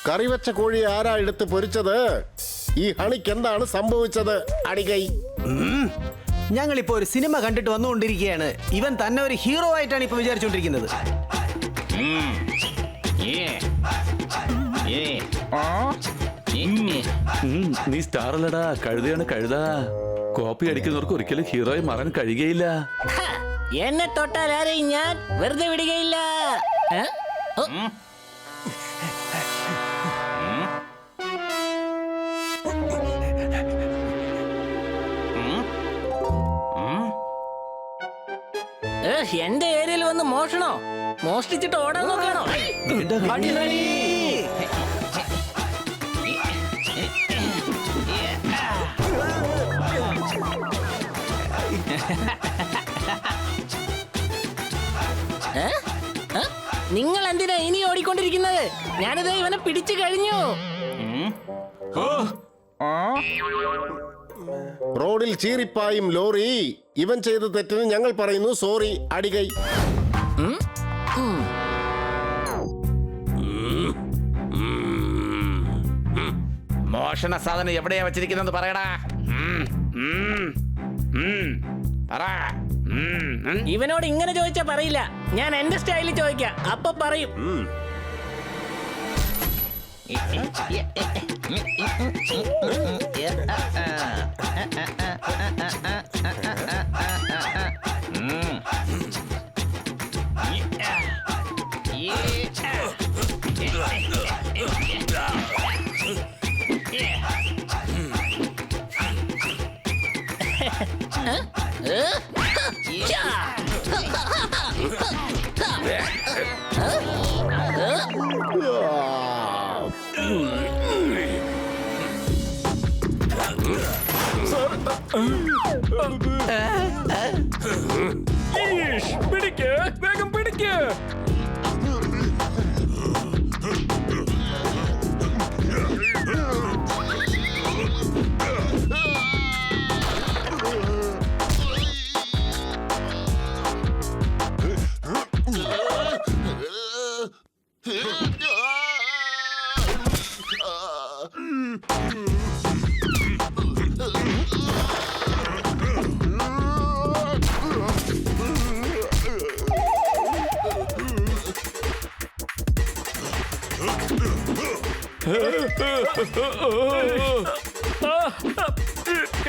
കറിവെച്ച കോഴി ആരാ എടുത്ത് പൊരിച്ചത്? ഈ ഹണിക്ക് എന്താണ് സംഭവിച്ചത്? അടികൈ, ഞങ്ങളിപ്പോ ഒരു സിനിമ കണ്ടിട്ട് വന്നുകൊണ്ടിരിക്കുകയാണ്. ഇവൻ തന്നെ ഒരു ഹീറോ ആയിട്ടാണ് ഇപ്പൊ വിചാരിച്ചുകൊണ്ടിരിക്കുന്നത്. നീ സ്റ്റാർ അല്ലടാ, കഴുതയാണ് കഴുത. കോപ്പി അടിക്കുന്നവർക്ക് ഒരിക്കലും ഹീറോയെ മാറാൻ കഴിയുകയില്ല. എന്നെ തൊട്ടാൽ ആരെയും ഞാൻ വെറുതെ വിടുകയില്ല. എന്റെ ഏരിയയിൽ വന്ന് മോഷണോ? മോഷ്ടിച്ചിട്ട് ഓടാൻ നോക്കണോ? നിങ്ങൾ എന്തിനാ ഇനി ഓടിക്കൊണ്ടിരിക്കുന്നത്? ഞാനിത് ഇവനെ പിടിച്ചു കഴിഞ്ഞു. റോഡിൽ ചീറിപ്പായും ലോറി. ഇവൻ ചെയ്ത തെറ്റിന് ഞങ്ങൾ പറയുന്നു സോറി. അടികൈ, മോഷണ സാധനം എവിടെയാ വെച്ചിരിക്കുന്നത് പറയടാ. ഇവനോട് ഇങ്ങനെ ചോദിച്ചാ പറയില്ല. ഞാൻ എന്റെ സ്റ്റൈലിൽ ചോദിക്കാം, അപ്പൊ പറയും. പിടിക്ക്, വേഗം പിടിക്ക്.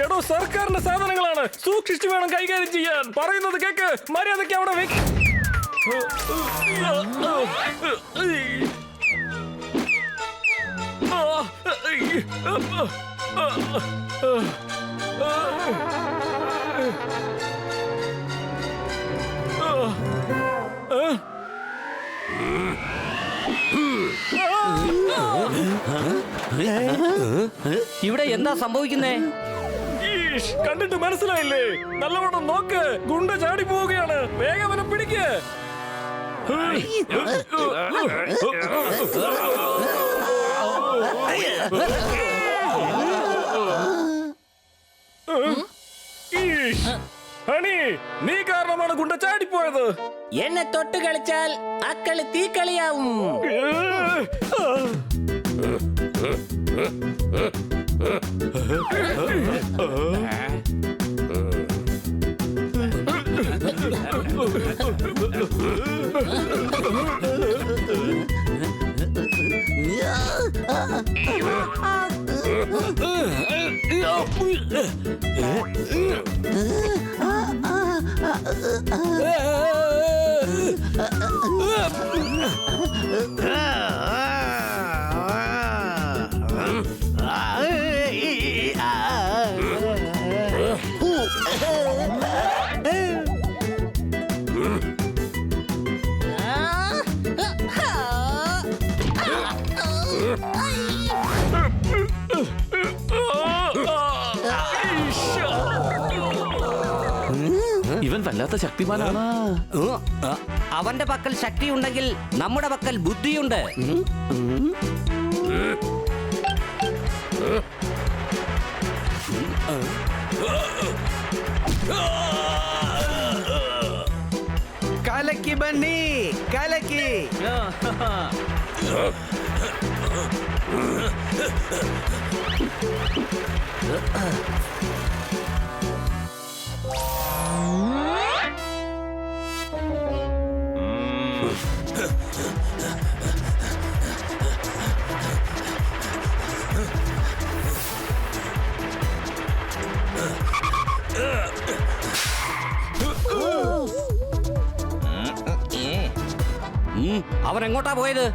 എടോ, സർക്കാരിന്റെ സാധനങ്ങളാണ്, സൂക്ഷിച്ചു വേണം കൈകാര്യം ചെയ്യാൻ. പറയുന്നത് കേക്ക്, മര്യാദയ്ക്ക് അവിടെ വെക്ക്. ഇവിടെ എന്താ സംഭവിക്കുന്നേ? കണ്ടിട്ട് മനസ്സിലായില്ലേ? നല്ലവണ്ണം നോക്ക്, ഗുണ്ട ചാടി പോവുകയാണ്. വേഗം അവനെ പിടിക്ക്. ഹണി, നീ കാരണമാണ് ഗുണ്ട ചാടിപ്പോയത്. എന്നെ തൊട്ട് കളിച്ചാൽ അക്കളി തീക്കളിയാവും. ഇവൻ വല്ലാത്ത ശക്തിമാനാണ്. അവന്റെ പക്കൽ ശക്തിയുണ്ടെങ്കിൽ നമ്മുടെ പക്കൽ ബുദ്ധിയുണ്ട്. കലക്കി ബണ്ണി കലക്കി. അവൻ എങ്ങോട്ടാ പോയത്?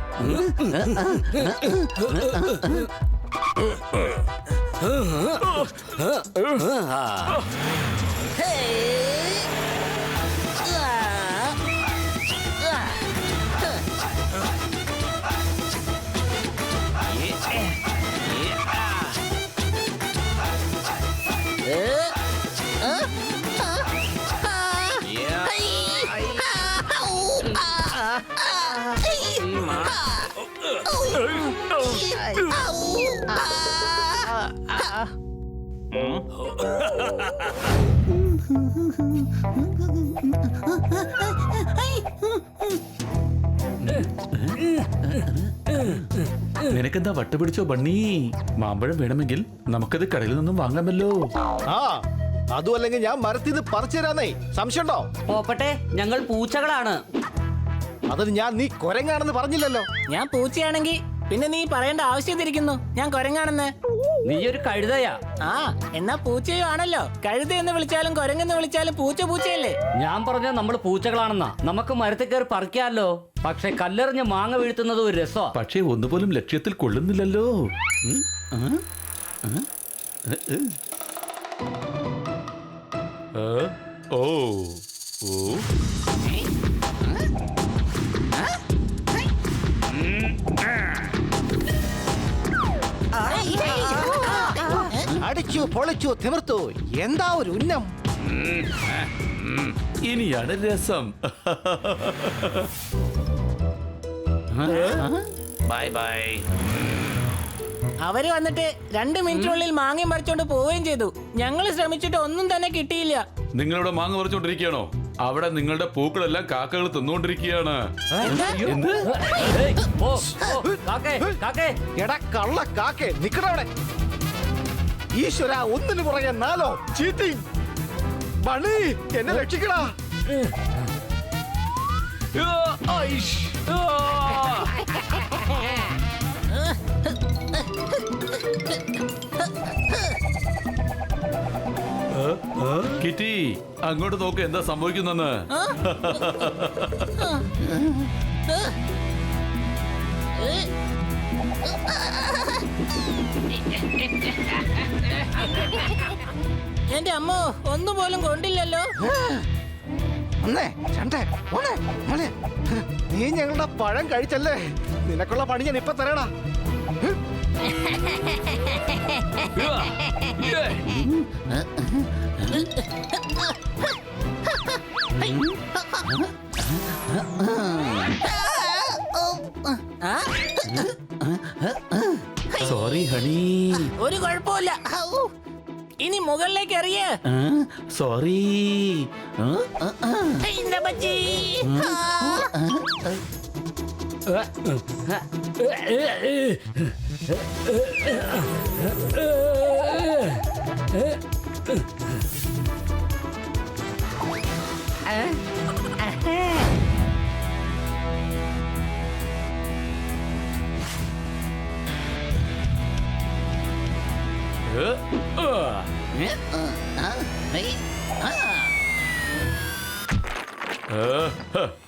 നിനക്കെന്താ വട്ടുപിടിച്ചോ ബണ്ണി? മാമ്പഴം വേണമെങ്കിൽ നമുക്കത് കടയിൽ നിന്നും വാങ്ങാമല്ലോ. ആ അതുമല്ലെങ്കിൽ ഞാൻ മരത്തിൽ നിന്ന് പറിച്ചു തരാന്നേ. സംശയമുണ്ടോ? പോപ്പട്ടെ, ഞങ്ങൾ പൂച്ചകളാണ്. അതിന് ഞാൻ നീ കൊരങ്ങാണെന്ന് പറഞ്ഞില്ലല്ലോ. ഞാൻ പൂച്ചയാണെങ്കി പിന്നെ നീ പറയേണ്ട ആവശ്യത്തിരിക്കുന്നു ഞാൻ കൊരങ്ങാണെന്ന്. നീ ഒരു കഴുതയാ. ആ എന്നാ പൂച്ചയോ ആണല്ലോ. കഴുത എന്ന് വിളിച്ചാലും കൊരങ്ങെന്ന് വിളിച്ചാലും പൂച്ച പൂച്ചയല്ലേ. ഞാൻ പറഞ്ഞ നമ്മൾ പൂച്ചകളാണെന്നാ. നമുക്ക് മരത്തിൽ കയറി പറിക്കാമല്ലോ. പക്ഷെ കല്ലെറിഞ്ഞ് മാങ്ങ വീഴ്ത്തുന്നത് ഒരു രസമാ. പക്ഷേ ഒന്നുപോലും ലക്ഷ്യത്തിൽ കൊള്ളുന്നില്ലല്ലോ. ഓ ഓ അടിച്ചു പൊളിച്ചു തിമിർത്തു. എന്താ ഒരു ഉന്നം. ഇനിയാണ് രസം. Bye bye. അവര് വന്നിട്ട് 2 മിനിറ്റിനുള്ളിൽ മാങ്ങയും പറിച്ചോണ്ട് പോവുകയും ചെയ്തു. ഞങ്ങൾ ശ്രമിച്ചിട്ട് ഒന്നും തന്നെ കിട്ടിയില്ല. നിങ്ങളിവിടെ മാങ്ങ പറിച്ചുകൊണ്ടിരിക്കുകയാണോ? അവിടെ നിങ്ങളുടെ പൂക്കളെല്ലാം കാക്കകൾ തിന്നുകൊണ്ടിരിക്കുകയാണ്. എന്ത്? ഏയ്, പോ, പോ. കാക്കേ, കാക്കേ. എടാ കള്ള കാക്കേ, നിക്കടവിടെ. ഈശ്വര, ഒന്നിനു പുറകെ 4 ചീറ്റിംഗ്. ബണി എന്നെ രക്ഷിക്കടാ. കിറ്റി, അങ്ങോട്ട് നോക്ക് എന്താ സംഭവിക്കുന്നെന്ന്. എന്റെ അമ്മോ, ഒന്നുപോലും കൊണ്ടില്ലല്ലോ. ഒന്നേ രണ്ടേ മൂന്ന് നാല്. നീ ഞങ്ങളുടെ പഴം കഴിച്ചല്ലേ? നിനക്കുള്ള പണി ഞാൻ ഇപ്പൊ തരടാ. Sorry honey. ഒരു കുഴപ്പമില്ല. ഇനി മുകളിലേക്ക് എറിയ. സോറി.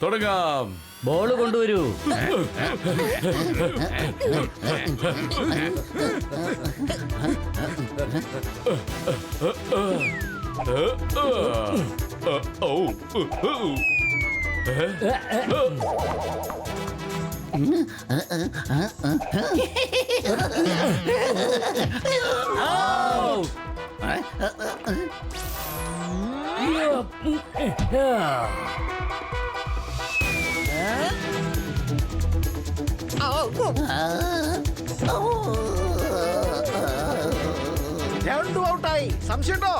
തുടങ്ങാം. ബോള് കൊണ്ടുവരൂ. രണ്ടും ഔട്ടായി. സംശയമുണ്ടോ?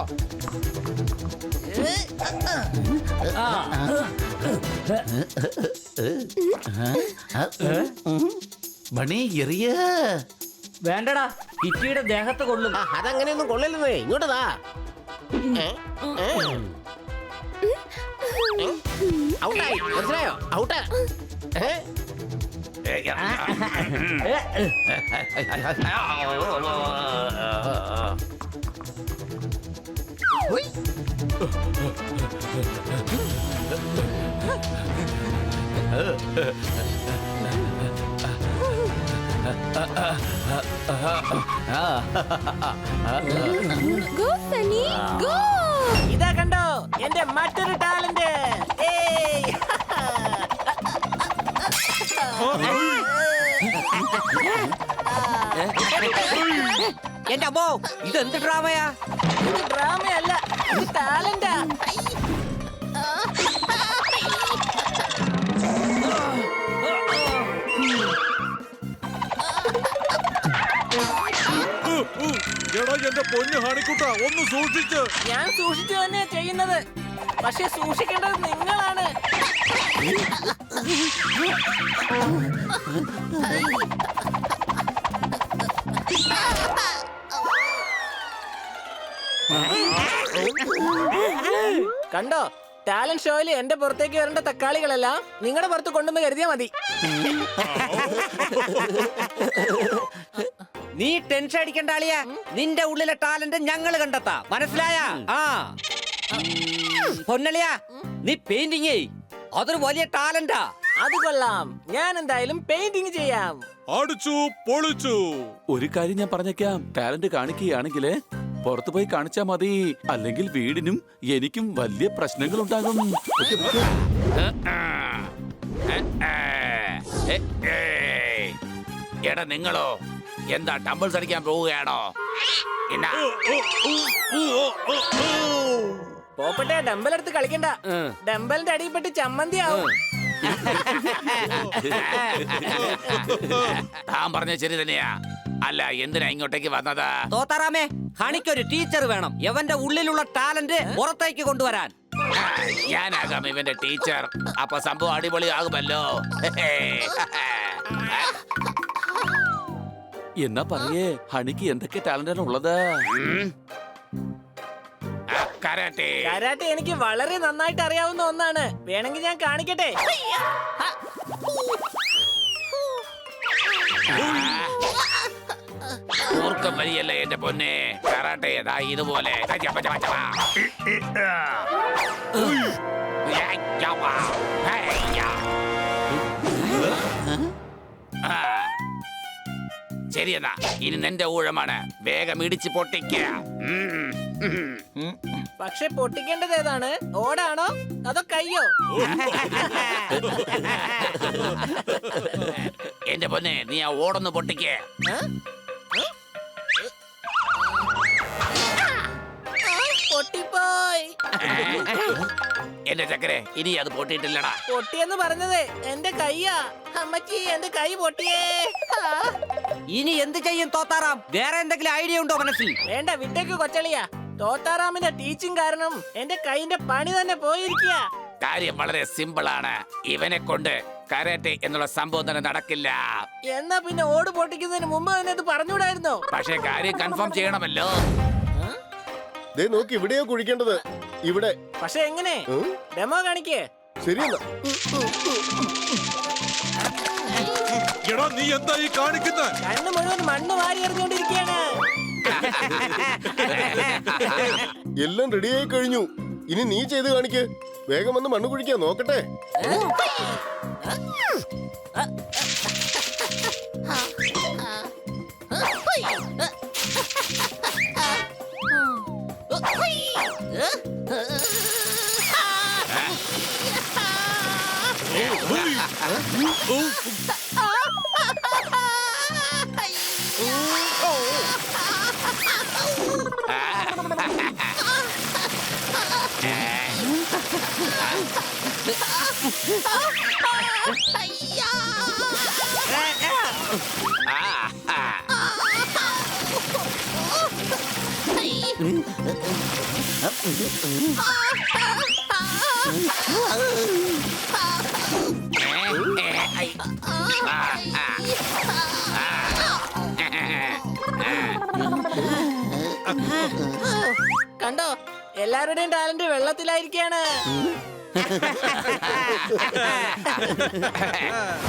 ബണി എറിയ വേണ്ടടാ കിറ്റിയുടെ ദേഹത്ത് കൊള്ളും. അതങ്ങനെയൊന്നും കൊള്ളില്ലെന്നേ, ഇങ്ങോട്ടതാ. ഔട്ടായി, മനസ്സിലായോ? ഔട്ട്. Go, Sunny, go! ഇതാ കണ്ടോ എന്റെ മറ്റൊരു ടാലന്റ്. എന്റെ അമ്മോ, ഇതെന്ത് ഡ്രാമയാ? ഇത് ഡ്രാമയല്ല, ഇത് ടാലന്റാ. എടാ എന്റെ പൊന്നു ഹണിക്കുട്ട, ഒന്ന് സൂക്ഷിച്ച്. ഞാൻ സൂക്ഷിച്ചു തന്നെ ചെയ്യുന്നത്, പക്ഷെ സൂക്ഷിക്കേണ്ടത് നിങ്ങളാണ്. കണ്ടോ, ടാലന്റ് ഷോയിൽ എന്റെ പുറത്തേക്ക് വരേണ്ട തക്കാളികളെല്ലാം നിങ്ങളുടെ പുറത്ത് കൊണ്ടുവന്ന് കരുതിയാ മതി. നീ ടെൻഷൻ അടിക്കണ്ട ആളിയാ, നിന്റെ ഉള്ളിലെ ടാലന്റ് ഞങ്ങൾ കണ്ടെത്താ, മനസ്സിലായ? ആ പൊന്നളിയാ, നീ പെയിന്റിങ് അതൊരു വലിയ ടാലന്റാ. അത് കൊള്ളാം, ഞാൻ എന്തായാലും പെയിന്റിങ് ചെയ്യാം. അടിച്ചു പൊളിച്ചു. ഒരു കാര്യം ഞാൻ പറഞ്ഞേക്കാം, ടാലന്റ് കാണിക്കുകയാണെങ്കിലേ പുറത്തു പോയി കാണിച്ചാ മതി, അല്ലെങ്കിൽ വീടിനും എനിക്കും വലിയ പ്രശ്നങ്ങൾ ഉണ്ടാകും. എടാ നിങ്ങളോ എന്താ ടംബിൾസ് അടിക്കാൻ പോവുകയാണോ? എന്നാ പോപ്പട്ടെ, ഡമ്പൽ എടുത്ത് കളിക്കണ്ട. ഡമ്പലിന്റെ അടിയിൽപ്പെട്ട് ചമ്മന്തി ആവും. താൻ പറഞ്ഞ ശരി തന്നെയാ. അല്ല, എന്തിനാ ഇങ്ങോട്ടേക്ക് വന്നത്? തോത്താറാമേ, ഹണിക്കൊരു ടീച്ചർ വേണം, എവന്റെ ഉള്ളിലുള്ള ടാലന്റ് പുറത്തേക്ക് കൊണ്ടുവരാൻ. ഞാനാകാം ഇവന്റെ ടീച്ചർ. അപ്പൊ സംഭവം അടിപൊളിയാകുമല്ലോ. എന്നാ പറയേ, ഹണിക്ക് എന്തൊക്കെ ടാലന്റാണ് ഉള്ളത്? കരാട്ടെ. കരാട്ടെ എനിക്ക് വളരെ നന്നായിട്ട് അറിയാവുന്ന ഒന്നാണ്. വേണമെങ്കിൽ ഞാൻ കാണിക്കട്ടെ. ൂർക്കം വരിയല്ലേ എന്റെ പൊന്നെ. കരാട്ടെ ഏതാ ഇതുപോലെ. ശരിയെന്നാ, ഇനി നിന്റെ ഊഴമാണ്. വേഗം ഇടിച്ച് പൊട്ടിക്കുക. പക്ഷെ പൊട്ടിക്കേണ്ടത് ഏതാണ്? ഓടാണോ അതോ കയ്യോ? എന്റെ പൊന്നെ, നീ ആ ഓടൊന്ന് പൊട്ടിക്കേ. പൊട്ടിപ്പോയി. എന്റെ ചക്കരെ, ഇനി അത് പൊട്ടിയിട്ടില്ലടാ. പൊട്ടിയെന്ന് പറഞ്ഞത് എന്റെ കയ്യാ. അമ്മച്ചി, എന്റെ കൈ പൊട്ടിയേ. ഇനി എന്ത് ചെയ്യും തോത്താറാം? വേറെ എന്തെങ്കിലും ഐഡിയ ഉണ്ടോ മനസ്സിൽ? വേണ്ട, വിട്ടേക്ക് കൊച്ചളിയാ. തോത്താറാമിന്റെ ടീച്ചിങ് കാരണം എന്റെ കൈന്റെ പണി തന്നെ പോയിരിക്കുക. കാര്യം വളരെ സിമ്പിൾ ആണ്. ഇവനെ കൊണ്ട് കരാട്ടെ എന്നുള്ള സംഭവം തന്നെ നടക്കില്ല. എന്നാ പിന്നെ ഓട് പൊട്ടിക്കുന്നതിന് മുമ്പ് തന്നെ ഇത് പറഞ്ഞുകൂടായിരുന്നോ? പക്ഷേ കാര്യം കൺഫേം ചെയ്യണമല്ലോ. ദേ നോക്കി, ഇവിടെയോ കുഴിക്കേണ്ടത്. ഇവിടെ. പക്ഷെ എങ്ങനെ? ഡെമോ കാണിക്കേ. ശരിയെന്നാ. എടാ നീ എന്താ ഈ കാണിക്കുന്നത്? കണ്ണ് മുഴുവൻ മണ്ണ് വാരി എറിഞ്ഞോണ്ടിരിക്കുകയാണ്. എല്ലാം റെഡിയായി കഴിഞ്ഞു. ഇനി നീ ചെയ്ത് കാണിക്ക്. വേഗം വന്ന് മണ്ണ് കുഴിക്കാൻ നോക്കട്ടെ. കണ്ടോ എല്ലാവരുടെയും ടാലന്റ് വെള്ളത്തിലായിരിക്കാണ്.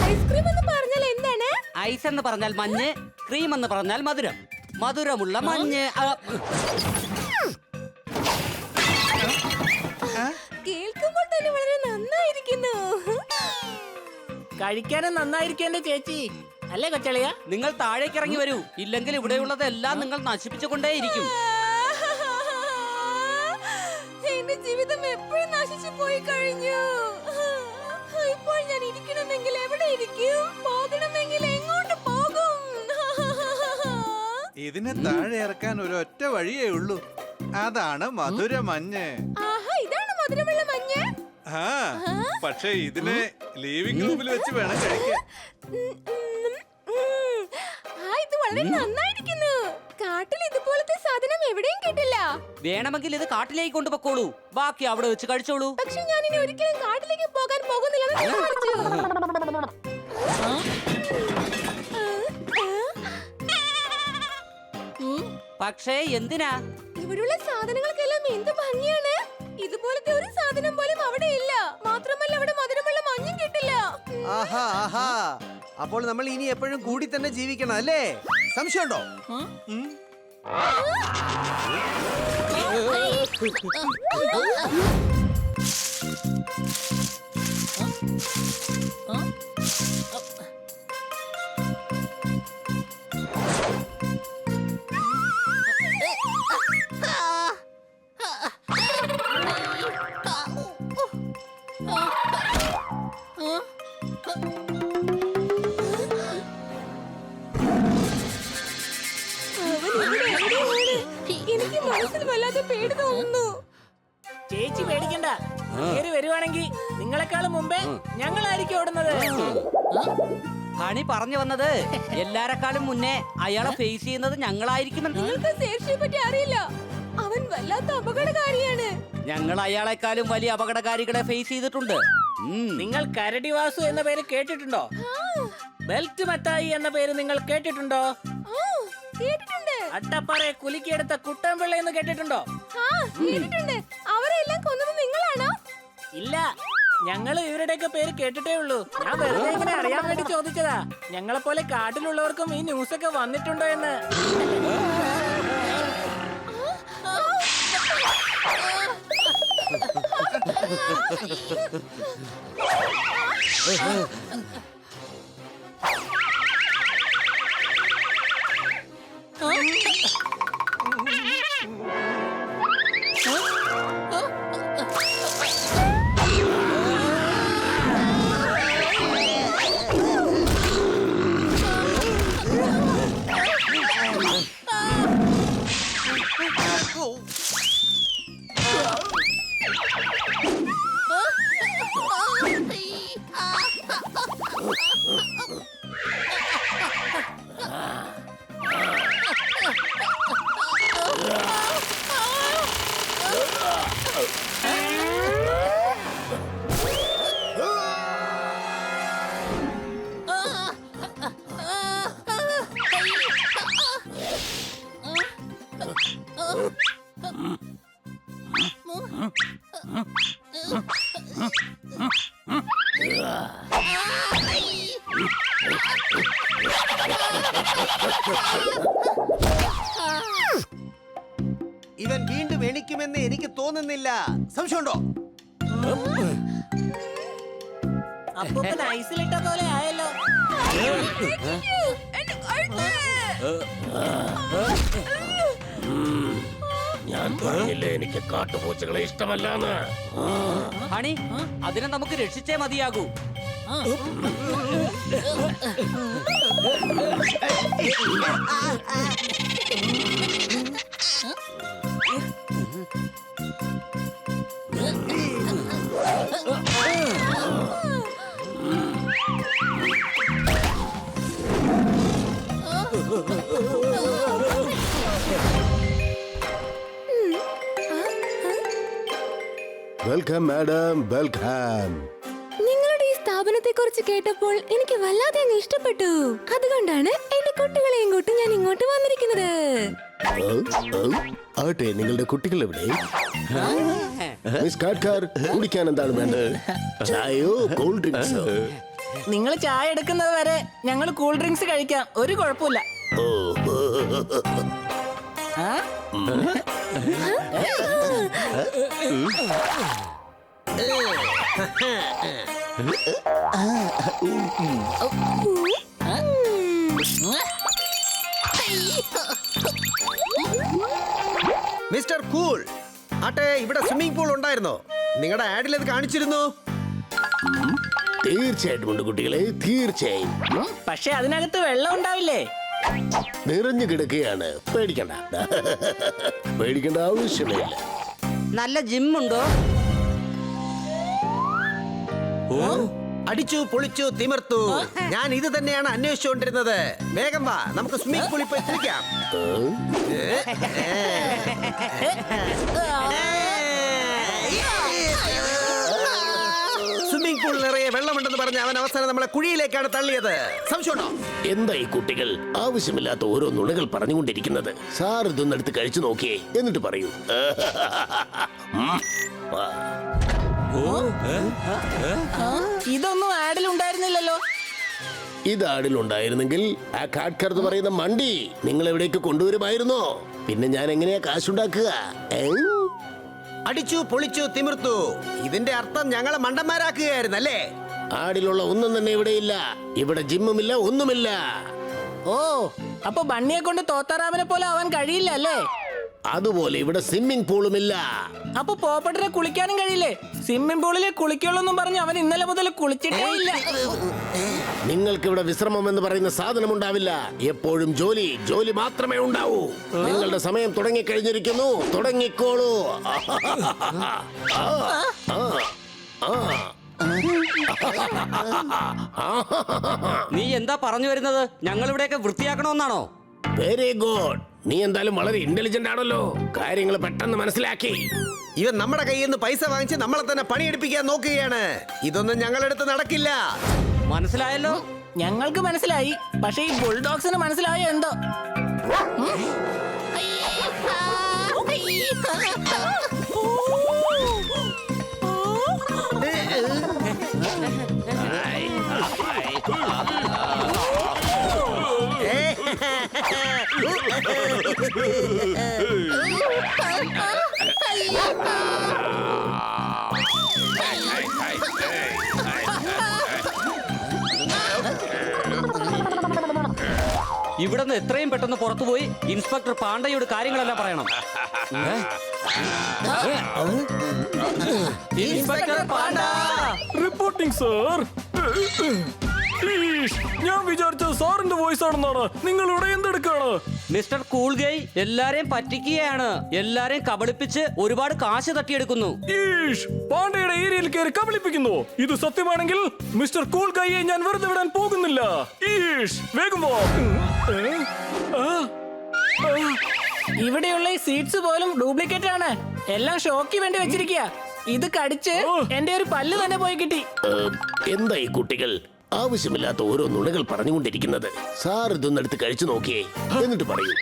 ഐസ്ക്രീം എന്ന് പറഞ്ഞാൽ എന്താണ്? ഐസ് എന്ന് പറഞ്ഞാൽ മഞ്ഞ്, ക്രീം എന്ന് പറഞ്ഞാൽ മധുരം. മധുരമുള്ള മഞ്ഞ്. കേൾക്കുമ്പോൾ തന്നെ വളരെ നന്നായിരിക്കുന്നു. കഴിക്കാനും നന്നായിരിക്കേണ്ട ചേച്ചി അല്ലേ കൊച്ചളിയ? നിങ്ങൾ താഴേക്ക് ഇറങ്ങി വരൂ, ഇല്ലെങ്കിൽ ഇവിടെയുള്ളതെല്ലാം നിങ്ങൾ നശിപ്പിച്ചുകൊണ്ടേയിരിക്കും. എന്റെ ജീവിതം എപ്പോഴും നശിച്ചു പോയി കഴിഞ്ഞു. ഇപ്പോൾ ഞാൻ ഇരിക്കണമെങ്കിൽ എവിടെ ഇരിക്കും? പോകണമെങ്കിൽ എങ്ങോട്ട് പോകും? ഇതിനെ താഴെ ഇറക്കാൻ ഒരൊറ്റ വഴിയേ ഉള്ളൂ. അതാണ് മധുരമഞ്ഞ്. ആഹാ, ഇതാണ് മധുരമുള്ള മഞ്ഞ്. ആ പക്ഷെ ഇതിനെ ലിവിംഗ് റൂമിൽ വെച്ച് വേണം കഴിക്കാൻ. ഇത് വളരെ നന്നായിരിക്കുന്നു. കാട്ടിൽ ഇതുപോലത്തെ സാധനം എവിടെയും കിട്ടില്ല. വേണമെങ്കിൽ ഇത് കാട്ടിലേക്ക് കൊണ്ടുപോയിക്കോളൂ, ബാക്കി അവിടെ വെച്ച് കഴിച്ചോളൂ. പക്ഷെ ഞാൻ ഇനി ഒരിക്കലും കാട്ടിലേക്ക് പോകാൻ പോകുന്നില്ലെന്ന് തീരുമാനിച്ചു. പക്ഷേ എന്തിനാ? ഇവിടുള്ള സാധനങ്ങൾക്കെല്ലാം എന്ത് ഭംഗിയാണ്. ഇതുപോലത്തെ ഒരു സാധനം പോലും അവിടെ ഇല്ല. മാത്രമല്ല അവിടെ മധുരമുള്ള മഞ്ഞും കിട്ടില്ല. ആഹാ ആഹാ, അപ്പോൾ നമ്മൾ ഇനി എപ്പോഴും കൂടി തന്നെ ജീവിക്കണം അല്ലേ? സംശയമുണ്ടോ? എനിക്ക് മനസ്സിൽ വല്ലാതെ പേടി തോന്നുന്നു. ചേച്ചി പേടിക്കണ്ട, കേറി വരുവാണെങ്കിൽ നിങ്ങളെക്കാളും മുമ്പേ ഞങ്ങളായിരിക്കും ഓടുന്നത്. ഹണി പറഞ്ഞു വന്നത് എല്ലാരെക്കാളും മുന്നേ അയാളെ ഫേസ് ചെയ്യുന്നത് ഞങ്ങളായിരിക്കുമെന്ന്. നിങ്ങൾക്ക് സേർഷിയെ പറ്റി അറിയില്ല. അവൻ വല്ലാത്ത അപകടകാരിയാണ്. ഞങ്ങൾ അയാളെക്കാളും വലിയ അപകടകാരികളെ ഫേസ് ചെയ്തിട്ടുണ്ട്. നിങ്ങൾ കരടി വാസു എന്ന പേര് കേട്ടിട്ടുണ്ടോ? ബെൽറ്റ് മത്തായി എന്ന പേര് നിങ്ങൾ കേട്ടിട്ടുണ്ടോ? കേട്ടിട്ടുണ്ട്. അട്ടപ്പാറയെ കുലുക്കിയെടുത്ത കുട്ടൻപിള്ള എന്ന് കേട്ടിട്ടുണ്ടോ? കേട്ടിട്ടുണ്ട്. അവരെല്ലാം കൊന്നത് നിങ്ങളാണോ? ഇല്ല, ഞങ്ങള് ഇവരുടെയൊക്കെ പേര് കേട്ടിട്ടേ ഉള്ളൂ. ഞാൻ വെറുതെ ഇങ്ങനെ അറിയാൻ വേണ്ടി ചോദിച്ചതാ. ഞങ്ങളെ പോലെ കാട്ടിലുള്ളവർക്കും ഈ ന്യൂസ് ഒക്കെ വന്നിട്ടുണ്ടോ എന്ന്. ഇവൻ വീണ്ടും എണിക്കുമെന്ന് എനിക്ക് തോന്നുന്നില്ല. സംശയമുണ്ടോ? അപ്പൊ ഐസിലിട്ട പോലെ ആയല്ലോ. ഞാൻ പറഞ്ഞില്ലേ എനിക്ക് കാട്ടുപൂച്ചകളെ ഇഷ്ടമല്ലാന്ന്. ഹണി, അതിനെ നമുക്ക് രക്ഷിച്ചേ മതിയാകൂ. Welcome madam, welcome. നിങ്ങളുടെ ഈ സ്ഥാപനത്തെ കുറിച്ച് കേട്ടപ്പോൾ എനിക്ക് വല്ലാതെ അങ്ങ് ഇഷ്ടപ്പെട്ടു. അതുകൊണ്ടാണ് എന്റെ കുട്ടികളെയും കൂട്ടി ഞാൻ ഇങ്ങോട്ട് വന്നിരിക്കുന്നത്. ആട്ടെ, നിങ്ങളുടെ കുട്ടികൾ എവിടെ? മിസ് കാട്ട്കാർ, കുടിക്കാൻ എന്താണ് വേണ്ടത്? ചായയോ കൂൾ ഡ്രിങ്ക്സോ? നിങ്ങൾ ചായ എടുക്കുന്നത് വരെ ഞങ്ങൾ കൂൾ ഡ്രിങ്ക്സ് കഴിക്കാം, ഒരു കുഴപ്പമില്ല. ആ? മിസ്റ്റർ കൂൾ, ആട്ടെ ഇവിടെ സ്വിമ്മിംഗ് പൂൾ ഉണ്ടായിരുന്നോ? നിങ്ങളുടെ ആഡിൽ അത് കാണിച്ചിരുന്നു. തീർച്ചയായിട്ടും ഉണ്ട് കുട്ടികളെ, തീർച്ചയായും. പക്ഷെ അതിനകത്ത് വെള്ളം ഉണ്ടാവില്ലേ? നിറഞ്ഞു കിടക്കുകയാണ്. പേടിക്കണ്ട, പേടിക്കേണ്ട ആവശ്യമില്ല. നല്ല ജിമ്മുണ്ടോ? അടിച്ചു പൊളിച്ചു തിമിർത്തു. ഞാൻ ഇത് തന്നെയാണ് അന്വേഷിച്ചുകൊണ്ടിരുന്നത്. വേഗം വാ, നമുക്ക് സ്വിമ്മിംഗ് പൂളിൽ പോയി കുളിക്കാം. സ്വിമ്മിംഗ് പൂൾ നിറയെ വെള്ളമുണ്ടെന്ന് പറഞ്ഞ അവൻ അവസാനം നമ്മളെ കുഴിയിലേക്കാണ് തള്ളിയത്. സംശയമുണ്ടോ? എന്താ ഈ കുട്ടികൾ ആവശ്യമില്ലാത്ത ഓരോ നുണകൾ പറഞ്ഞുകൊണ്ടിരിക്കുന്നത്? സാർ ഇതൊന്നും എടുത്ത് കഴിച്ചു നോക്കിയേ, എന്നിട്ട് പറയൂ. ഇതൊന്നും ആഡിൽ ഉണ്ടായിരുന്നില്ലല്ലോ. ഇത് ആടിലുണ്ടായിരുന്നെങ്കിൽ ആ കാട്ട്കർത്ത് പറയുന്ന മണ്ടി നിങ്ങൾ എവിടേക്ക് കൊണ്ടുവരുമായിരുന്നോ? പിന്നെ ഞാൻ എങ്ങനെയാ കാശുണ്ടാക്കുക? അടിച്ചു പൊളിച്ചു തിമിർത്തു. ഇതിന്റെ അർത്ഥം ഞങ്ങളെ മണ്ടന്മാരാക്കുകയായിരുന്നു അല്ലേ? ആടിലുള്ള ഒന്നും തന്നെ ഇവിടെയില്ല. ഇവിടെ ജിമ്മുമില്ല, ഒന്നുമില്ല. ഓ, അപ്പൊ ബണ്ണിയെ കൊണ്ട് തോത്താറാമനെ പോലെ ആവാൻ കഴിയില്ല അല്ലേ? അതുപോലെ ഇവിടെ സ്വിമ്മിംഗ് പൂളുമില്ല. അപ്പൊ പോപ്പട്ടിനെ കുളിക്കാനും കഴിയില്ലേ? സ്വിമ്മിംഗ് പൂളിലെ കുളിക്കുള്ളൂന്നും പറഞ്ഞ് അവൻ ഇന്നലെ മുതൽ കുളിച്ചിട്ടേ ഇല്ല. നിങ്ങൾക്ക് ഇവിടെ വിശ്രമം എന്ന് പറയുന്ന സാധനം ഉണ്ടാവില്ല. എപ്പോഴും ജോലി, ജോലി മാത്രമേ ഉണ്ടാവൂ. നിങ്ങളുടെ സമയം തുടങ്ങിക്കഴിഞ്ഞിരിക്കുന്നു. തുടങ്ങിക്കോളൂ. നീ എന്താ പറഞ്ഞു വരുന്നത്? ഞങ്ങൾ ഇവിടെയൊക്കെ വൃത്തിയാക്കണമെന്നാണോ? Very good. നീ എന്തായാലും വളരെ ഇന്റലിജന്റ് ആണല്ലോ. കാര്യങ്ങൾ പെട്ടെന്ന് മനസ്സിലാക്കി. ഇവൻ നമ്മുടെ കയ്യിൽ നിന്ന് പൈസ വാങ്ങിച്ച് നമ്മളെ തന്നെ പണിയെടുപ്പിക്കാൻ നോക്കുകയാണ്. ഇതൊന്നും ഞങ്ങളെടുത്ത് നടക്കില്ല. മനസ്സിലായല്ലോ? ഞങ്ങൾക്ക് മനസ്സിലായി, പക്ഷെ ഈ ബുൾഡോഗ്സിന് മനസ്സിലായോ എന്തോ? ഇവിടെ നിന്ന് എത്രയും പെട്ടെന്ന് പുറത്തുപോയി ഇൻസ്പെക്ടർ പാണ്ഡയോട് കാര്യങ്ങളെല്ലാം പറയണം. Inspector Panda, reporting sir. ഞാൻ വിചാരിച്ചത് സാറിന്റെ വോയിസ് ആണെന്നാണ്. നിങ്ങൾ ഇവിടെ എന്തെടുക്കാണ്? മിസ്റ്റർ കൂൾ ഗൈ എല്ലാരെയും പറ്റിക്കുകയാണ്. എല്ലാരെയും കബളിപ്പിച്ച് ഒരുപാട് കാശ് തട്ടിയെടുക്കുന്നു. ഈഷ്, പാണ്ഡയുടെ ഏരിയയിൽ കയറി കബളിപ്പിക്കുന്നു. ഇത് സത്യമാണെങ്കിൽ മിസ്റ്റർ കൂൾ ഗൈയെ ഞാൻ വെറുതെ വിടാൻ പോകുന്നില്ല. ഈഷ്, വേഗം പോ. ഇവിടെയുള്ള ഈ സീറ്റ്സ് പോലും ഡ്യൂപ്ലിക്കേറ്റ് ആണ്. എല്ലാം ഷോക്ക് വേണ്ടി വെച്ചിരിക്കുക. ഇത് കടിച്ച് എന്റെ ഒരു പല്ല് തന്നെ പോയി കിട്ടി. എന്താ ഈ കുട്ടികൾ ആവശ്യമില്ലാത്ത ഓരോ നുണകൾ പറഞ്ഞുകൊണ്ടിരിക്കുന്നത്? സാർ ഇതൊന്നും എടുത്ത് കഴിച്ചു നോക്കിയേ, എന്നിട്ട് പറയൂ.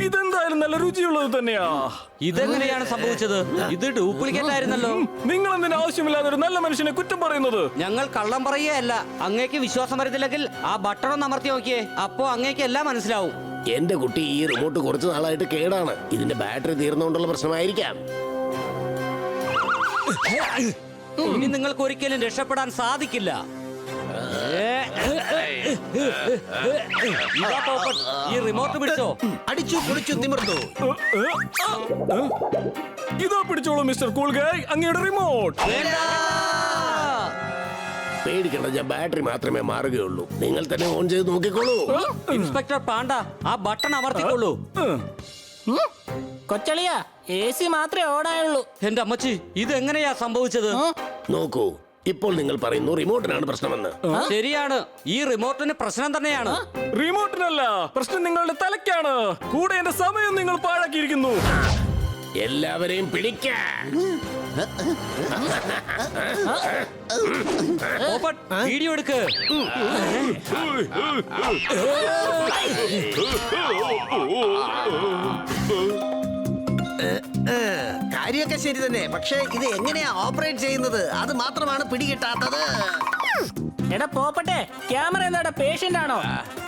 ഇതെന്തായാലും നല്ല രുചിയുള്ളത് തന്നെയാ. ഇതെങ്ങനെയാണ് സംഭവിച്ചത്? ഇത് ഡ്യൂപ്ലിക്കേറ്റ് ആയിരുന്നല്ലോ. നിങ്ങൾ എന്തിനാ ആവശ്യമില്ലാതെ ഒരു നല്ല മനുഷ്യനെ കുറ്റം പറയുന്നത്? ഞങ്ങൾ കള്ളം പറയുകയല്ല. അങ്ങേക്ക് വിശ്വാസം വരുന്നില്ലെങ്കിൽ ആ ബട്ടൺ ഒന്ന് അമർത്തി നോക്കിയേ, അപ്പോ അങ്ങേക്ക് എല്ലാം മനസ്സിലാവും. എന്റെ കുട്ടി, ഈ റിമോട്ട് കുറച്ച് നാളായിട്ട് കേടാണ്. ഇതിന്റെ ബാറ്ററി തീർന്നുകൊണ്ടുള്ള പ്രശ്നമായിരിക്കാം. ഇനി നിങ്ങൾക്ക് ഒരിക്കലും രക്ഷപ്പെടാൻ സാധിക്കില്ല. ഇതാ പോപ്പട്ട്, ഈ റിമോട്ട് പിടിച്ചോ. അടിച്ചു പൊളിച്ചു തിമിർത്തു. ഇതാ പിടിച്ചോളൂ മിസ്റ്റർ കൂൾ ഗൈ, അങ്ങയുടെ റിമോട്ട്. പേടിക്കണ്ട, ഞാൻ ബാറ്ററി മാത്രമേ മാറുകയുള്ളൂ. നിങ്ങൾ തന്നെ ഓൺ ചെയ്ത് നോക്കിക്കോളൂ. ഇൻസ്പെക്ടർ പാണ്ഡ, ആ ബട്ടൺ അമർത്തിക്കൊള്ളൂ. കൊച്ചളിയാ, AC മാത്രമേ ഓടായുള്ളൂ. എന്റെ അമ്മച്ചി, ഇത് എങ്ങനെയാ സംഭവിച്ചത്? നോക്കൂ, ഇപ്പോൾ നിങ്ങൾ പറയുന്നു റിമോട്ടിനാണ് പ്രശ്നമെന്ന്. ശരിയാണ്, ഈ റിമോട്ടിന് പ്രശ്നം തന്നെയാണ്. റിമോട്ടിനല്ല പ്രശ്നം, നിങ്ങളുടെ തലയ്ക്കാണ്. കൂടെ എന്റെ സമയം നിങ്ങൾ പാഴാക്കിയിരിക്കുന്നു. എല്ലാവരെയും പിടിക്കാൻ. പോപ്പട്ട്, വീഡിയോ എടുക്ക്. കാര്യമൊക്കെ ശരി തന്നെ, പക്ഷേ ഇത് എങ്ങനെയാ ഓപ്പറേറ്റ് ചെയ്യുന്നത് അത് മാത്രമാണ് പിടികിട്ടാത്തത്. എടാ പോപ്പട്ടെ, ക്യാമറ എന്താടാ പേഷ്യന്റ് ആണോ?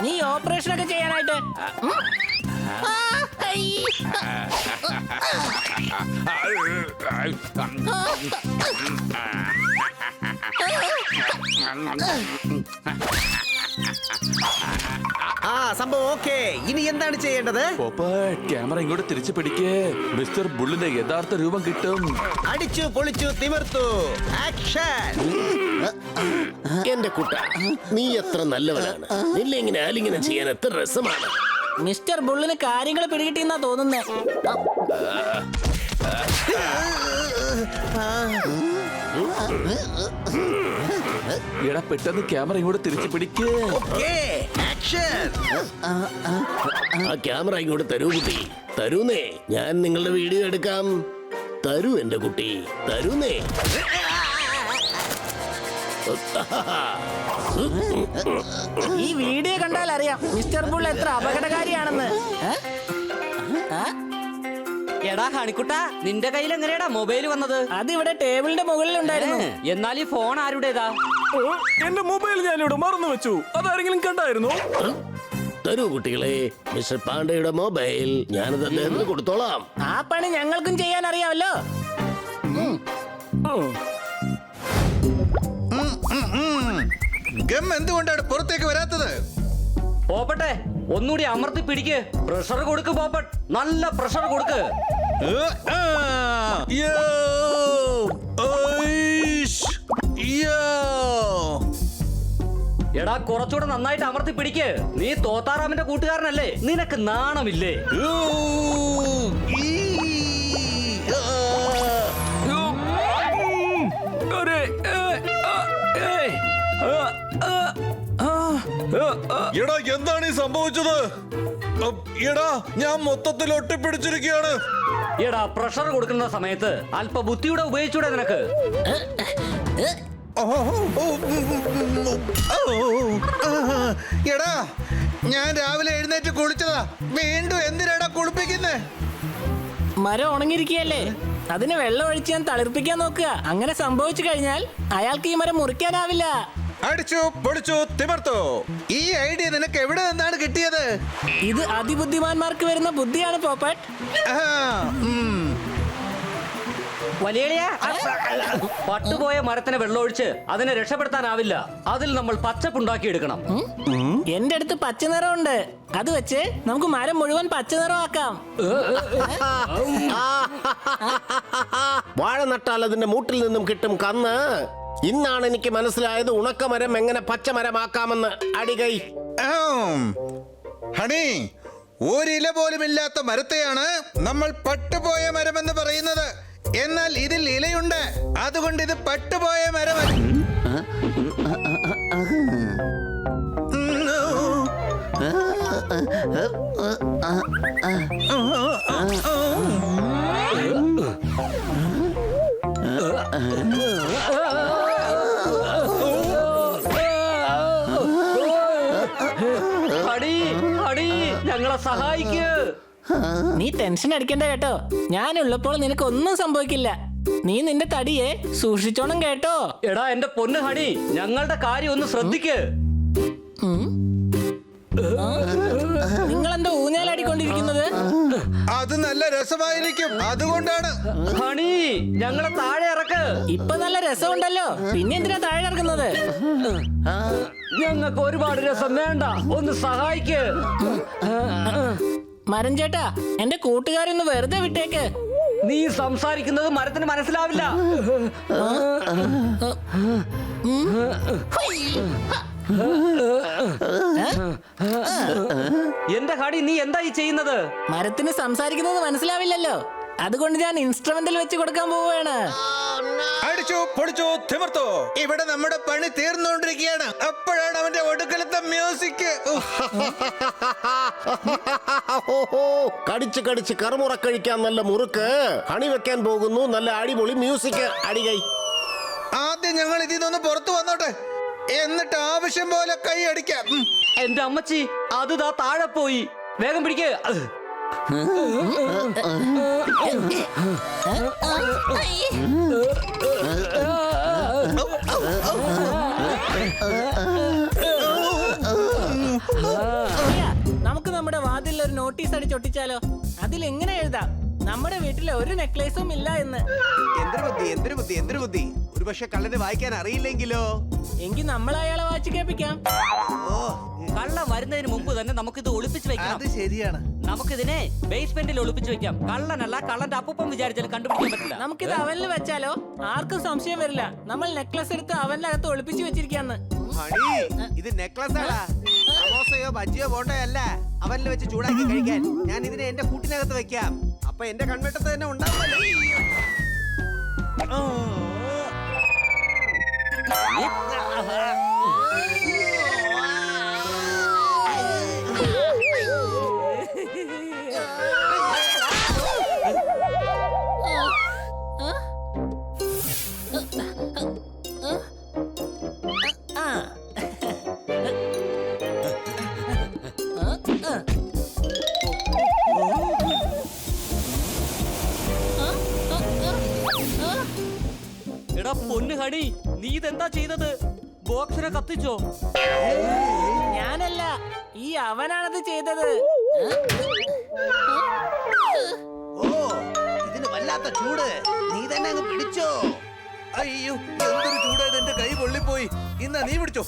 നീ ഓപ്പറേഷൻ ഒക്കെ ചെയ്യാനായിട്ട് ആ സംഭവം ഓക്കേ. ഇനി എന്താണ് ചെയ്യേണ്ടത്? പോപ്പട്ട്, ക്യാമറ ഇങ്ങോട്ട് തിരിച്ചു പിടിക്കേ. മിസ്റ്റർ ബുള്ളിന്റെ യഥാർത്ഥ രൂപം കിട്ടും. അടിച്ചു പൊളിച്ചു തിമിർത്തു. ആക്ഷൻ. എന്റെ കുട്ട, നീ എത്ര നല്ലവനാണ്. നിന്നെ ഇങ്ങനെ ആലിംഗനം ചെയ്യാൻ എത്ര രസമാണ്. മിസ്റ്റർ ബുള്ളിന് കാര്യങ്ങൾ പിടികിട്ടിയെന്നാ തോന്നുന്നേ. എടാ പെട്ടെന്ന് ക്യാമറ ഇങ്ങോട്ട് തിരിച്ചു പിടിക്കേ. Okay, action. ആ ക്യാമറ ഇങ്ങോട്ട് തരൂ കുട്ടി, തരൂന്നേ. ഞാൻ നിങ്ങളുടെ വീഡിയോ എടുക്കാം. തരൂ എന്റെ കുട്ടി, തരൂന്നേ. ഈ വീഡിയോ കണ്ടാൽ അറിയാം മിസ്റ്റർ ബുൾ എത്ര അപകടകാരിയാണെന്ന്. എടാ ഹണിക്കുട്ട, നിന്റെ കയ്യിൽ എങ്ങനെയാടാ മൊബൈൽ വന്നത്? അതിവിടെ ടേബിളിന്റെ മുകളിൽ ഉണ്ടായിരുന്നു. എന്നാൽ ഈ ഫോൺ ആരുടേതാ? എന്റെ മൊബൈൽ ഞാനിവിടെ മറന്നു വെച്ചു. അതാരെങ്കിലും കണ്ടായിരുന്നോ? തരൂ കുട്ടികളെ, മിസ്റ്റർ പാണ്ഡെയുടെ മൊബൈൽ. ഞാനത് അദ്ദേഹത്തിന് കൊടുത്തോളാം. ആ പണി ഞങ്ങൾക്കും ചെയ്യാൻ അറിയാമല്ലോ. ഗം എന്തുകൊണ്ടാണ് പുറത്തേക്ക് വരാത്തത്? പോപ്പട്ടെ, ഒന്നുകൂടി അമർത്തി പിടിക്ക്. പ്രഷർ കൊടുക്ക് പോപ്പട്ട്, നല്ല പ്രഷർ കൊടുക്ക്. എടാ കുറച്ചുകൂടെ നന്നായിട്ട് അമർത്തി പിടിക്ക്. നീ തോത്താറാമിന്റെ കൂട്ടുകാരനല്ലേ? നിനക്ക് നാണമില്ലേ? എടാ എന്താണ് ഈ സംഭവിച്ചത്? എടാ ഞാൻ മൊത്തത്തിൽ ഒട്ടിപ്പിടിച്ചിരിക്കുകയാണ്. എടാ പ്രഷർ കൊടുക്കുന്ന സമയത്ത് അല്പ ബുദ്ധിയുടെ ഉപയോഗിച്ചൂടെ നിനക്ക്? എടാ ഞാൻ രാവിലെ എഴുന്നേറ്റ് കുളിച്ചതാ. വീണ്ടും എന്തിനാടാ കുളിപ്പിക്കുന്നേ? മരം ഉണങ്ങിയിരിക്കുകയല്ലേ, അതിന് വെള്ളം ഒഴിച്ച് ഞാൻ തളിർപ്പിക്കാൻ നോക്കുക. അങ്ങനെ സംഭവിച്ചു കഴിഞ്ഞാൽ അയാൾക്ക് ഈ മരം മുറിക്കാനാവില്ല. അടിച്ചു പൊളിച്ചു തിമർത്തു. ഈ ഐഡിയ നിനക്ക് എവിടെ നിന്നാണ് കിട്ടിയത്? ഇത് അതിബുദ്ധിമാന്മാർക്ക് വരുന്ന ബുദ്ധിയാണ് പോപ്പട്ട്. വലിയ പട്ടുപോയ മരത്തിന് വെള്ളമൊഴിച്ച് അതിനെ രക്ഷപ്പെടുത്താനാവില്ല. അതിൽ നമ്മൾ പച്ചപ്പുണ്ടാക്കിയെടുക്കണം. എന്റെ അടുത്ത് പച്ച നിറമുണ്ട്. അത് വെച്ച് നമുക്ക് മരം മുഴുവൻ പച്ച നിറമാക്കാം. വാഴ നട്ടാൽ അതിന്റെ മൂട്ടിൽ നിന്നും കിട്ടും കന്ന്. ഇന്നാണ് എനിക്ക് മനസ്സിലായത് ഉണക്കമരം എങ്ങനെ പച്ചമരമാക്കാമെന്ന്. അടികൈ. ഹണി, ഒരില പോലും ഇല്ലാത്ത മരത്തെയാണ് നമ്മൾ പട്ടുപോയ മരമെന്ന് പറയുന്നത്. എന്നാൽ ഇതിൽ ഇലയുണ്ട്, അതുകൊണ്ട് ഇത് പട്ടുപോയ മരമല്ല. ഞങ്ങളെ സഹായിക്ക്. നീ ടെൻഷൻ അടിക്കണ്ട കേട്ടോ. ഞാനുള്ളപ്പോൾ നിനക്കൊന്നും സംഭവിക്കില്ല. നീ നിന്റെ തടിയെ സൂക്ഷിച്ചോണം കേട്ടോ. എടാ എന്റെ പൊന്ന് ഹണി, ഞങ്ങളുടെ കാര്യം ഒന്ന് ശ്രദ്ധിക്ക്. നിങ്ങളെന്താ ഊഞ്ഞാലാടിക്കൊണ്ടിരിക്കുന്നത്? അത് നല്ല രസമായിരിക്കും, അതുകൊണ്ടാണ്. ഹണി, ഞങ്ങളെ താഴെ ഇറക്ക്. ഇപ്പൊ നല്ല രസമുണ്ടല്ലോ, പിന്നെ എന്തിനാ താഴെ ഇറക്കുന്നത്? ഞങ്ങൾക്ക് ഒരുപാട് രസം വേണ്ട, ഒന്ന് സഹായിക്ക്. മരം ചേട്ടാ, എന്റെ കൂട്ടുകാരൊന്ന് വെറുതെ വിട്ടേക്ക്. നീ സംസാരിക്കുന്നത് മരത്തിന് മനസ്സിലാവില്ല. എന്റെ ഹണി, നീ എന്താ ഈ ചെയ്യുന്നത്? മരത്തിന് സംസാരിക്കുന്നത് മനസ്സിലാവില്ലല്ലോ, അതുകൊണ്ട് ഞാൻ ഇൻസ്ട്രുമെന്റിൽ വെച്ച് കൊടുക്കാൻ പോവുകയാണ്. അടിച്ചു പൊടിച്ചു തിമിർത്തു. ഇവിടെ നമ്മുടെ പണി തീർന്നുകൊണ്ടിരിക്കുകയാണ്. അപ്പോഴാണ് അവന്റെ ഒടുക്കലത്തെ മ്യൂസിക്. കടിച്ച് കടിച്ച് കറുമുറ കഴിക്കാൻ നല്ല മുറുക്ക്, അണി വെക്കാൻ പോകുന്നു നല്ല അടിപൊളി മ്യൂസിക്. അടികൈ. ആദ്യം ഞങ്ങൾ ഇതിൽ നിന്ന് പുറത്തു വന്നോട്ടെ, എന്നിട്ട് ആവശ്യം പോലെ കൈ അടിക്കാം. എന്റെ അമ്മച്ചി അത് ദാ താഴെ പോയി. വേഗം പിടിക്ക്. നമുക്ക് നമ്മുടെ വാതിലിൽ ഒരു നോട്ടീസ് അടിച്ചൊട്ടിച്ചാലോ? അതിൽ എങ്ങനെ എഴുതാം നമ്മുടെ വീട്ടിലെ ഒരു നെക്ലേസും ഇല്ല എന്ന്? എന്തൊരു ബുദ്ധി. ഒരു പക്ഷെ കള്ളന് വായിക്കാൻ അറിയില്ലെങ്കിലോ? എങ്കിൽ നമ്മൾ അയാളെ വായിച്ച് കേൾപ്പിക്കാം. കള്ളം വരുന്നതിന് മുമ്പ് തന്നെ നമുക്കിത് ഒളിപ്പിച്ച് വെക്കാം. അത് ശരിയാണ്. നമുക്കിതിനെ ബേസ്മെന്റിൽ ഒളിപ്പിച്ച് വെക്കാം. കള്ളനല്ല, കള്ളന്റെ അപ്പൂപ്പൻ വിചാരിച്ചാലും കണ്ടുപിടിക്കാൻ പറ്റില്ല. നമുക്കിത് അവനിൽ വെച്ചാലോ? ആർക്കും സംശയം വരില്ല നമ്മൾ നെക്ലസ് എടുത്ത് അവനിലകത്ത് ഒളിപ്പിച്ച് വെച്ചിരിക്കാന്ന്. മണി, ഇത് നെക്ലസ് ആടാ. സമോസയോ ബജ്ജിയോ ബോണ്ടയോ അല്ല. അവനിൽ വെച്ച് ചൂടാക്കി കഴിക്കാൻ. ഞാൻ ഇതിനെ എന്റെ കൂട്ടിനകത്ത് വെക്കാം. അപ്പൊ എന്റെ കൺവെട്ടത്ത് തന്നെ ഉണ്ടാവുമല്ലോ. എടാ പൊന്നു ഹണി, നീ ഇതെന്താ ചെയ്തത്? ബോക്സിനെ കത്തിച്ചോ? ഞാനല്ല, ഈ അവനാണത് ചെയ്തത്. ഓ, ഇതിന് വല്ലാത്ത ചൂട്. നീ തന്നെ അങ്ങ് പിടിച്ചോ. അയ്യോ, എന്തൊരു ചൂടായത്, എന്റെ കൈ പൊള്ളിപ്പോയി. ഇന്നാ നീ പിടിച്ചോ.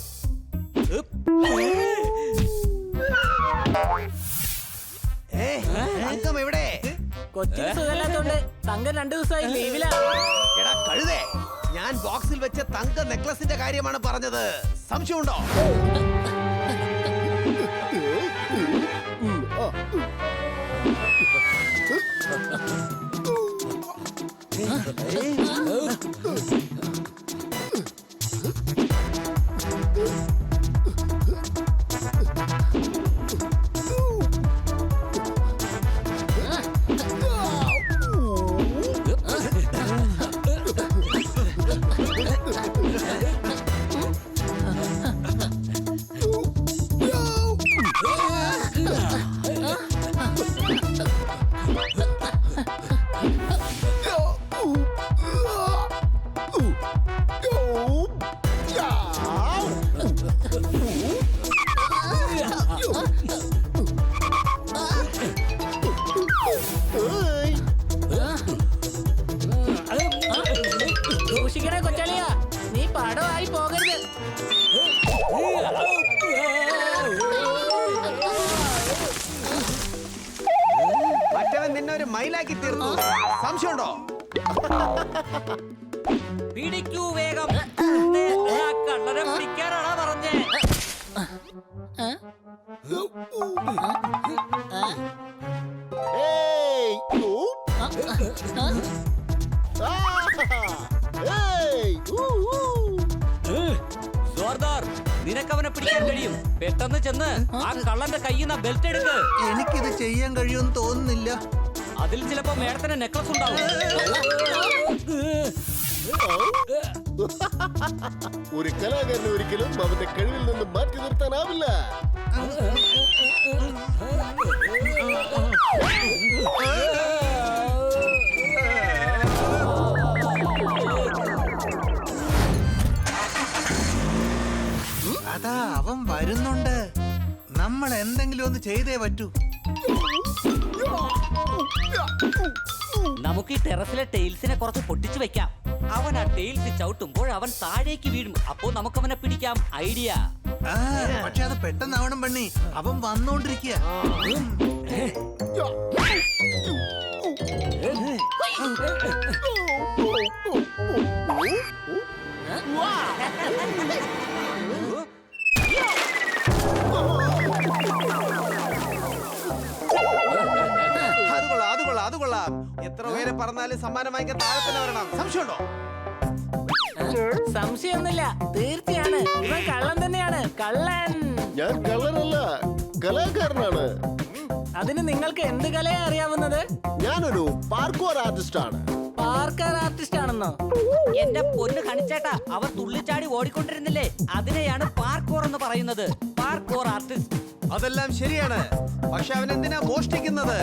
തങ്കം എവിടെ? കൊച്ചിന് സുഖമില്ലാത്തോണ്ട് തങ്കം 2 ദിവസമായി ലീവിലാ. എടാ കഴുതേ, ഞാൻ ബോക്സിൽ വെച്ച തങ്ക നെക്ലസിന്റെ കാര്യമാണ് പറഞ്ഞത്. സംശയമുണ്ടോ? സൂക്ഷിക്കണേ കൊച്ചാളിയാ, നീ പടമായി പോകരുത്. മറ്റവൻ നിന്നെ ഒരു മൈലാക്കി തീർന്നു. സംശയമുണ്ടോ? പിടിക്കൂ വേഗം. കള്ളനെ പിടിക്കാനാണോ പറഞ്ഞേ? ജോർദാർ, നിനക്കവനെ പിടിക്കാൻ കഴിയും. പെട്ടെന്ന് ചെന്ന് ആ കള്ളന്റെ കയ്യിൽ നിന്ന് ബെൽറ്റ് എടുക്ക്. എനിക്കിത് ചെയ്യാൻ കഴിയുമെന്ന് തോന്നുന്നില്ല. അതിൽ ചിലപ്പോ മേഡത്തിന് നെക്ലസ് ഉണ്ടാവും. ഒരു കലാകാരനെ ഒരിക്കലും അവന്റെ കഴിവിൽ നിന്ന് മാറ്റി നിർത്താനാവില്ല. അതാ അവൻ വരുന്നുണ്ട്. നമ്മൾ എന്തെങ്കിലും ഒന്ന് ചെയ്തേ പറ്റൂ. നമുക്ക് ഈ ടെറസിലെ ടൈൽസിനെ കുറച്ച് പൊട്ടിച്ചു വെക്കാം. അവൻ ആ ടൈൽസ് ചവിട്ടുമ്പോൾ അവൻ താഴേക്ക് വീഴും. അപ്പോ നമുക്ക് അവനെ പിടിക്കാം. ഐഡിയ. പക്ഷെ അത് പെട്ടെന്നാവണം പണ്ണി. അവൻ വന്നോണ്ടിരിക്കുക. അത് കൊള്ളാം. എത്ര ഉയരെ പറഞ്ഞാലും സമ്മാനം വാങ്ങിക്കാൻ താഴെ തന്നെ വരണം. സംശയമുണ്ടോ? സംശയമൊന്നുമില്ല, തീർച്ചയാണ് ഇവൻ കള്ളൻ തന്നെയാണ്, കള്ളൻ. ഞാൻ കള്ളനല്ല, കലാകാരനാണ്. അതിന് നിങ്ങൾക്ക് എന്ത് കലയാ അറിയാവുന്നത്? ഞാനൊരു പാർക്കോർ ആർട്ടിസ്റ്റ് ആണ്. പാർക്കർ ആർട്ടിസ്റ്റ് ആണെന്നോ? എന്റെ പൊന്ന് കണിച്ചേട്ടാ, അവർ തുള്ളിച്ചാടി ഓടിക്കൊണ്ടിരുന്നില്ലേ, അതിനെയാണ് പാർക്കോർ എന്ന് പറയുന്നത്. Parkour artist. അതെല്ലാം ശരിയാണ്, പക്ഷെ അവൻ എന്തിനാ മോഷ്ടിക്കുന്നത്?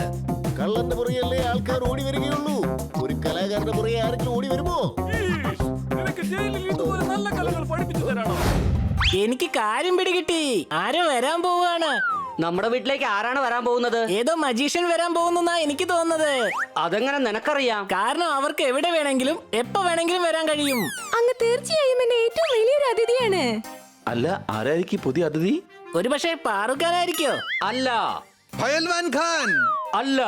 കള്ളന്റെ പുറകെയല്ലേ ആൾക്കാർ ഓടി വരികയുള്ളൂ. ഒരു കലാകാരന്റെ പുറകെ ആരെങ്കിലും ഓടി വരുമോ? നിനക്ക് ജയിലിൽ ഇതുപോലെ നല്ല കലകൾ പഠിപ്പിച്ചു തരാണോ? എനിക്ക് കാര്യം പിടികിട്ടി. ആരോ വരാൻ പോവാണ്. നമ്മുടെ വീട്ടിലേക്ക് ആരാണ് വരാൻ പോകുന്നത്? ഏതോ മജീഷ്യൻ വരാൻ പോകുന്നാ എനിക്ക് തോന്നുന്നത്. അതെങ്ങനെ നിനക്കറിയാം? കാരണം അവർക്ക് എവിടെ വേണമെങ്കിലും എപ്പോ വേണമെങ്കിലും വരാൻ കഴിയും. അങ്ങ് തീർച്ചയായും എന്റെ ഏറ്റവും വലിയൊരു അതിഥിയാണ്. അല്ല, ആരായിരിക്കും പുതിയ അതിഥി? ഒരുപക്ഷെ പാറുക്കാരായിരിക്കോ? അല്ല. ഭയൽവാൻ ഖാൻ. അല്ല.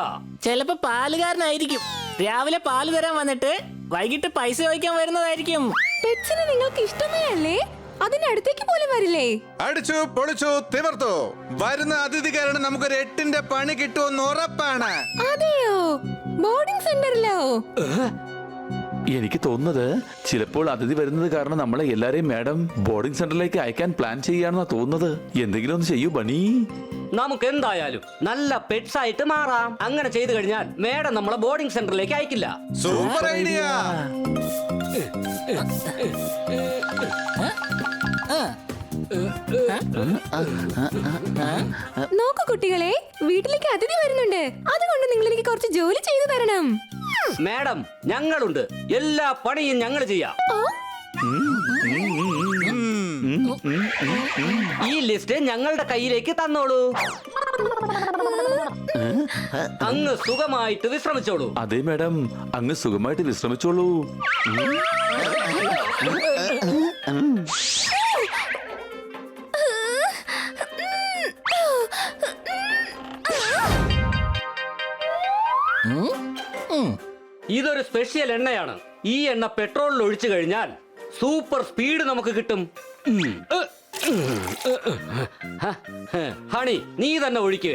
ചിലപ്പോ പാലുകാരനായിരിക്കും. രാവിലെ പാല് തരാൻ വന്നിട്ട് വൈകിട്ട് പൈസ ചോദിക്കാൻ വരുന്നതായിരിക്കും. പെറ്റ്സിനെ നിങ്ങൾക്ക് ഇഷ്ടമേ അല്ലേ? അതിന്റെ അടുത്തേക്ക് പോലും വരില്ലേ? അടിച്ചു പൊളിച്ചു തിമിർത്തു. വരുന്ന അതിഥി കാരണം നമുക്കൊരു 8ന്റെ പണി കിട്ടുമെന്ന് ഉറപ്പാണ്. അതെയോ? ബോർഡിംഗ് സെന്ററിലോ? എനിക്ക് തോന്നുന്നത് ചിലപ്പോൾ അതിഥി വരുന്നത് കാരണം നമ്മളെ എല്ലാരെയും മാഡം ബോർഡിംഗ് സെന്ററിലേക്ക് അയക്കാൻ പ്ലാൻ ചെയ്യാണെന്നാ തോന്നുന്നത്. എന്തെങ്കിലും ഒന്ന് ചെയ്യൂ ബണി. നമുക്ക് എന്തായാലും നല്ല പെറ്റ്സ് ആയിട്ട് മാറാം. അങ്ങനെ ചെയ്തു കഴിഞ്ഞാൽ മേഡം നമ്മളെ ബോർഡിംഗ് സെന്ററിലേക്ക് അയക്കില്ല. Super idea. നോക്കൂ കുട്ടികളെ, വീട്ടിലേക്ക് അതിഥി വരുന്നുണ്ട്. അതുകൊണ്ട് നിങ്ങൾ എനിക്ക് കുറച്ച് ജോലി ചെയ്തു തരണം. മേഡം, ഞങ്ങളുണ്ട്. എല്ലാ പണിയും ഞങ്ങൾ ചെയ്യാം. ഈ ലിസ്റ്റ് ഞങ്ങളുടെ കയ്യിലേക്ക് തന്നോളൂ. അങ്ങ് സുഖമായിട്ട് വിശ്രമിച്ചോളൂ. അതെ മാഡം, അങ്ങ് സുഖമായിട്ട് വിശ്രമിച്ചോളൂ. ഇതൊരു സ്പെഷ്യൽ എണ്ണയാണ്. ഈ എണ്ണ പെട്രോളിൽ ഒഴിച്ചു കഴിഞ്ഞാൽ സൂപ്പർ സ്പീഡ് നമുക്ക് കിട്ടും. ഹണി, നീ തന്നെ ഒഴിക്ക്.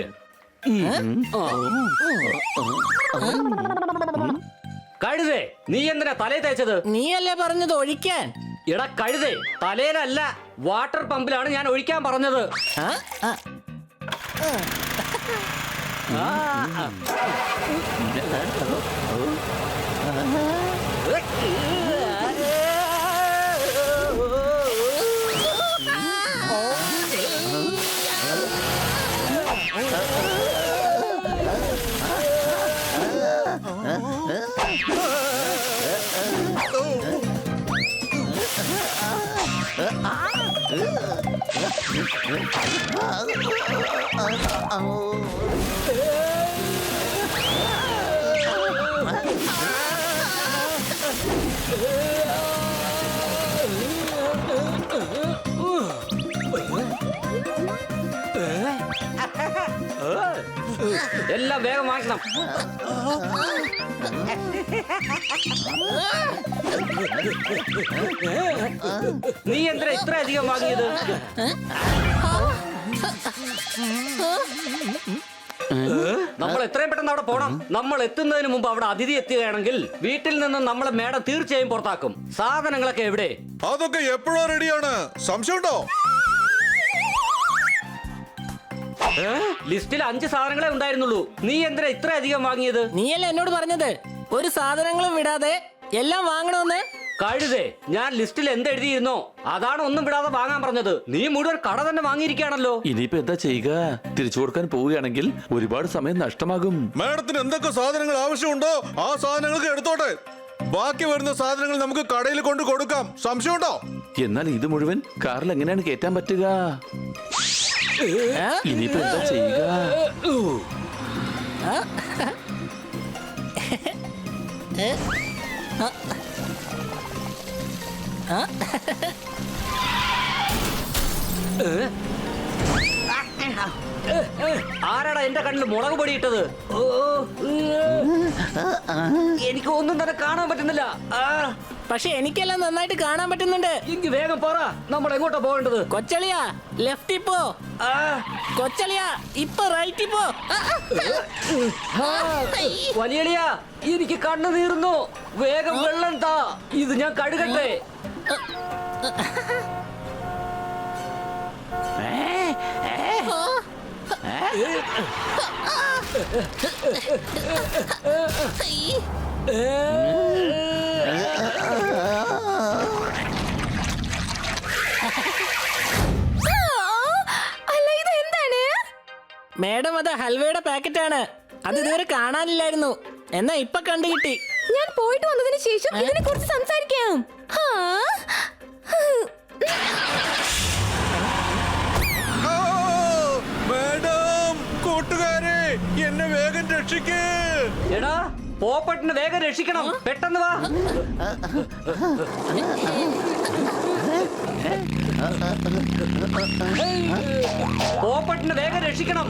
കഴുതേ, നീ എന്തിനാ തലേ തേച്ചത്? നീയല്ലേ പറഞ്ഞത് ഒഴിക്കാൻ? എടാ കഴുതേ, തലയിലല്ല, വാട്ടർ പമ്പിലാണ് ഞാൻ ഒഴിക്കാൻ പറഞ്ഞത്. എല്ലാം വേഗം വാങ്ങിക്കണം. നീ എന്തിനാ ഇത്ര അധികം വാങ്ങിയത്? നമ്മൾ എത്രയും പെട്ടെന്ന് അവിടെ പോണം. നമ്മൾ എത്തുന്നതിന് മുമ്പ് അവിടെ അതിഥി എത്തുകയാണെങ്കിൽ വീട്ടിൽ നിന്ന് നമ്മളെ മേഡം തീർച്ചയായും പുറത്താക്കും. സാധനങ്ങളൊക്കെ എവിടെ? അതൊക്കെ എപ്പോഴോ റെഡിയാണ്. സംശയമുണ്ടോ? ലിസ്റ്റിൽ 5 സാധനങ്ങളെ ഉണ്ടായിരുന്നുള്ളൂ. നീ എന്തിനാ ഇത്ര അധികം വാങ്ങിയത്? നീയല്ലേ എന്നോട് പറഞ്ഞത് ഒരു സാധനങ്ങളും വിടാതെ എല്ലാം വാങ്ങണമെന്ന്? കഴുതേ, ഞാൻ ലിസ്റ്റിൽ എന്തെഴുതിയിരുന്നോ അതാണ് ഒന്നും വിടാതെ വാങ്ങാൻ പറഞ്ഞത്. നീ മുഴുവൻ കട തന്നെ വാങ്ങിയിരിക്കുകയാണല്ലോ. ഇനിയിപ്പോ എന്താ ചെയ്യുക? തിരിച്ചു കൊടുക്കാൻ പോവുകയാണെങ്കിൽ ഒരുപാട് സമയം നഷ്ടമാകും. മാഡത്തിന് എന്തൊക്കെ സാധനങ്ങൾ ആവശ്യമുണ്ടോ ആ സാധനങ്ങൾക്ക് എടുത്തോട്ടെ. ബാക്കി വരുന്ന സാധനങ്ങൾ നമുക്ക് കടയിൽ കൊണ്ട് കൊടുക്കാം. സംശയമുണ്ടോ? എന്നാൽ ഇത് മുഴുവൻ കാറിൽ എങ്ങനെയാണ് കയറ്റാൻ പറ്റുക? ഇനിയിപ്പോ എന്താ ചെയ്യുക? ആരാടാ എന്റെ കണ്ണിൽ മുളക് പൊടിയിട്ടത്? എനിക്ക് ഒന്നും തന്നെ കാണാൻ പറ്റുന്നില്ല. പക്ഷെ എനിക്കെല്ലാം നന്നായിട്ട് കാണാൻ പറ്റുന്നുണ്ട്. എനിക്ക് വേഗം പറ, നമ്മൾ എങ്ങോട്ടാ പോകേണ്ടത്? കൊച്ചളിയാ ലെഫ്റ്റിൽ പോ. കൊച്ചളിയാ ഇപ്പൊ റൈറ്റിൽ പോ. വലിയളിയാ, എനിക്ക് കണ്ണു തീർന്നു. വേഗം വെള്ളം താ, ഇത് ഞാൻ കഴുകട്ടെ. അല്ല ഇത് എന്താണ്? മേഡം അത് ഹൽവയുടെ പാക്കറ്റാണ്. അത് ഇതുവരെ കാണാനില്ലായിരുന്നു, എന്നാ ഇപ്പൊ കണ്ടു കിട്ടി. ഞാൻ പോയിട്ട് വന്നതിന് ശേഷം ഇതിനെ കുറിച്ച് സംസാരിക്കാം. ഹാ? മാഡം, കൂട്ടുകാരെ, എന്നെ വേഗം രക്ഷിക്കേ. എടാ പോപ്പട്ടിനെ വേഗം രക്ഷിക്കണം, പെട്ടെന്ന് വാ. പോപ്പട്ടിനെ വേഗം രക്ഷിക്കണം.